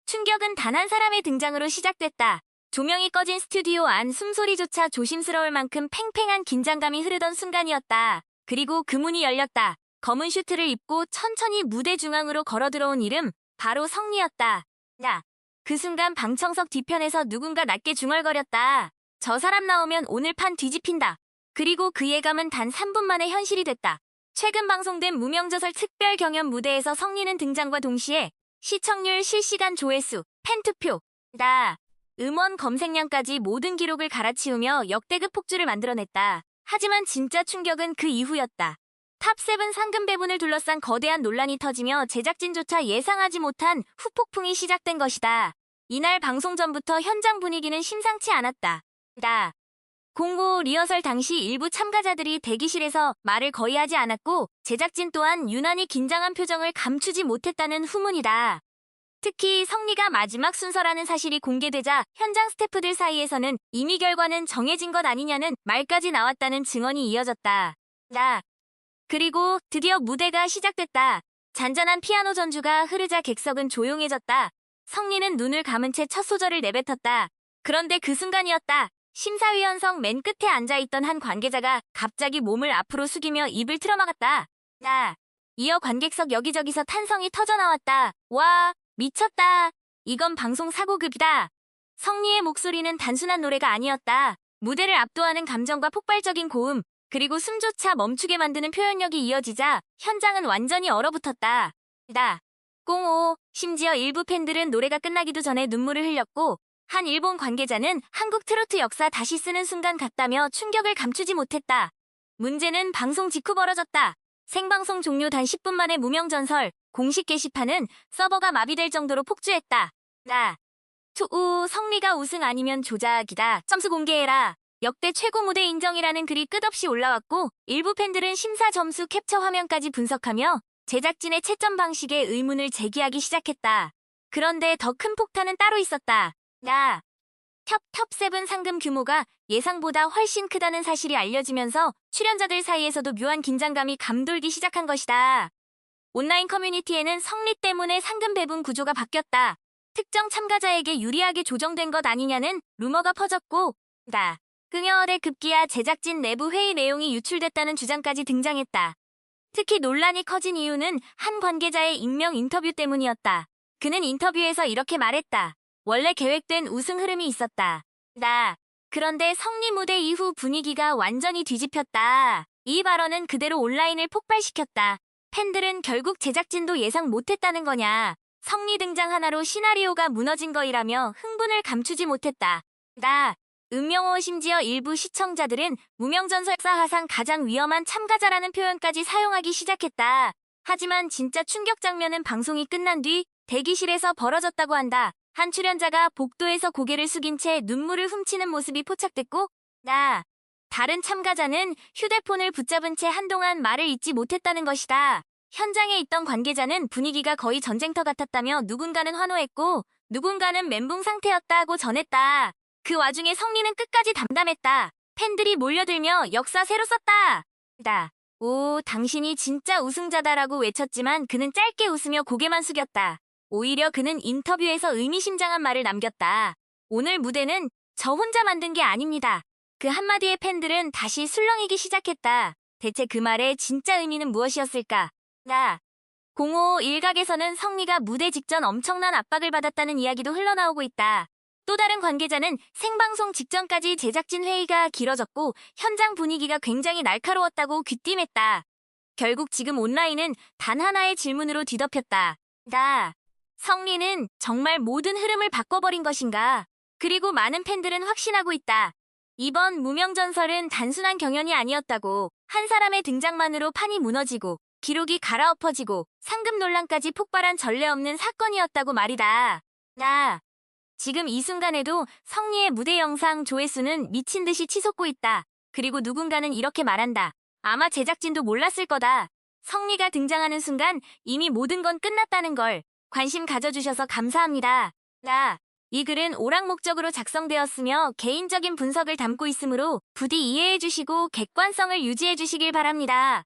충격은 단 한 사람의 등장으로 시작됐다. 조명이 꺼진 스튜디오 안 숨소리조차 조심스러울 만큼 팽팽한 긴장감이 흐르던 순간이었다. 그리고 그 문이 열렸다. 검은 슈트를 입고 천천히 무대 중앙으로 걸어 들어온 이름, 바로 성리였다. 그 순간 방청석 뒤편에서 누군가 낮게 중얼거렸다. 저 사람 나오면 오늘 판 뒤집힌다. 그리고 그 예감은 단 3분 만에 현실이 됐다. 최근 방송된 무명저설 특별 경연 무대에서 성리는 등장과 동시에 시청률, 실시간 조회수, 팬투표, 음원 검색량까지 모든 기록을 갈아치우며 역대급 폭주를 만들어냈다. 하지만 진짜 충격은 그 이후였다. 탑7 상금 배분을 둘러싼 거대한 논란이 터지며 제작진조차 예상하지 못한 후폭풍이 시작된 것이다. 이날 방송 전부터 현장 분위기는 심상치 않았다. 공고 리허설 당시 일부 참가자들이 대기실에서 말을 거의 하지 않았고 제작진 또한 유난히 긴장한 표정을 감추지 못했다는 후문이다. 특히 성리가 마지막 순서라는 사실이 공개되자 현장 스태프들 사이에서는 이미 결과는 정해진 것 아니냐는 말까지 나왔다는 증언이 이어졌다. 그리고 드디어 무대가 시작됐다. 잔잔한 피아노 전주가 흐르자 객석은 조용해졌다. 성리는 눈을 감은 채 첫 소절을 내뱉었다. 그런데 그 순간이었다. 심사위원석 맨 끝에 앉아있던 한 관계자가 갑자기 몸을 앞으로 숙이며 입을 틀어막았다. 이어 관객석 여기저기서 탄성이 터져나왔다. 와, 미쳤다. 이건 방송 사고급이다. 성리의 목소리는 단순한 노래가 아니었다. 무대를 압도하는 감정과 폭발적인 고음, 그리고 숨조차 멈추게 만드는 표현력이 이어지자 현장은 완전히 얼어붙었다. 꽁오, 심지어 일부 팬들은 노래가 끝나기도 전에 눈물을 흘렸고 한 일본 관계자는 한국 트로트 역사 다시 쓰는 순간 같다며 충격을 감추지 못했다. 문제는 방송 직후 벌어졌다. 생방송 종료 단 10분 만에 무명전설, 공식 게시판은 서버가 마비될 정도로 폭주했다. 투우 성리가 우승 아니면 조작이다. 점수 공개해라. 역대 최고 무대 인정이라는 글이 끝없이 올라왔고 일부 팬들은 심사 점수 캡처 화면까지 분석하며 제작진의 채점 방식에 의문을 제기하기 시작했다. 그런데 더 큰 폭탄은 따로 있었다. 탑7 상금 규모가 예상보다 훨씬 크다는 사실이 알려지면서 출연자들 사이에서도 묘한 긴장감이 감돌기 시작한 것이다. 온라인 커뮤니티에는 성리 때문에 상금 배분 구조가 바뀌었다. 특정 참가자에게 유리하게 조정된 것 아니냐는 루머가 퍼졌고 흥열의 급기야 제작진 내부 회의 내용이 유출됐다는 주장까지 등장했다. 특히 논란이 커진 이유는 한 관계자의 익명 인터뷰 때문이었다. 그는 인터뷰에서 이렇게 말했다. 원래 계획된 우승 흐름이 있었다. 그런데 성리 무대 이후 분위기가 완전히 뒤집혔다. 이 발언은 그대로 온라인을 폭발시켰다. 팬들은 결국 제작진도 예상 못했다는 거냐. 성리 등장 하나로 시나리오가 무너진 거이라며 흥분을 감추지 못했다. 음명호 심지어 일부 시청자들은 무명전설 역사상 가장 위험한 참가자라는 표현까지 사용하기 시작했다. 하지만 진짜 충격 장면은 방송이 끝난 뒤 대기실에서 벌어졌다고 한다. 한 출연자가 복도에서 고개를 숙인 채 눈물을 훔치는 모습이 포착됐고 다른 참가자는 휴대폰을 붙잡은 채 한동안 말을 잇지 못했다는 것이다. 현장에 있던 관계자는 분위기가 거의 전쟁터 같았다며 누군가는 환호했고 누군가는 멘붕 상태였다고 전했다. 그 와중에 성리는 끝까지 담담했다. 팬들이 몰려들며 역사 새로 썼다. 오, 당신이 진짜 우승자다라고 외쳤지만 그는 짧게 웃으며 고개만 숙였다. 오히려 그는 인터뷰에서 의미심장한 말을 남겼다. 오늘 무대는 저 혼자 만든 게 아닙니다. 그 한마디에 팬들은 다시 술렁이기 시작했다. 대체 그 말의 진짜 의미는 무엇이었을까? 공호 일각에서는 성리가 무대 직전 엄청난 압박을 받았다는 이야기도 흘러나오고 있다. 또 다른 관계자는 생방송 직전까지 제작진 회의가 길어졌고 현장 분위기가 굉장히 날카로웠다고 귀띔했다. 결국 지금 온라인은 단 하나의 질문으로 뒤덮였다. 성리는 정말 모든 흐름을 바꿔버린 것인가? 그리고 많은 팬들은 확신하고 있다. 이번 무명전설은 단순한 경연이 아니었다고. 한 사람의 등장만으로 판이 무너지고 기록이 갈아엎어지고 상금 논란까지 폭발한 전례 없는 사건이었다고 말이다. 지금 이 순간에도 성리의 무대 영상 조회수는 미친 듯이 치솟고 있다. 그리고 누군가는 이렇게 말한다. 아마 제작진도 몰랐을 거다. 성리가 등장하는 순간 이미 모든 건 끝났다는 걸. 관심 가져주셔서 감사합니다. 이 글은 오락 목적으로 작성되었으며 개인적인 분석을 담고 있으므로 부디 이해해주시고 객관성을 유지해주시길 바랍니다.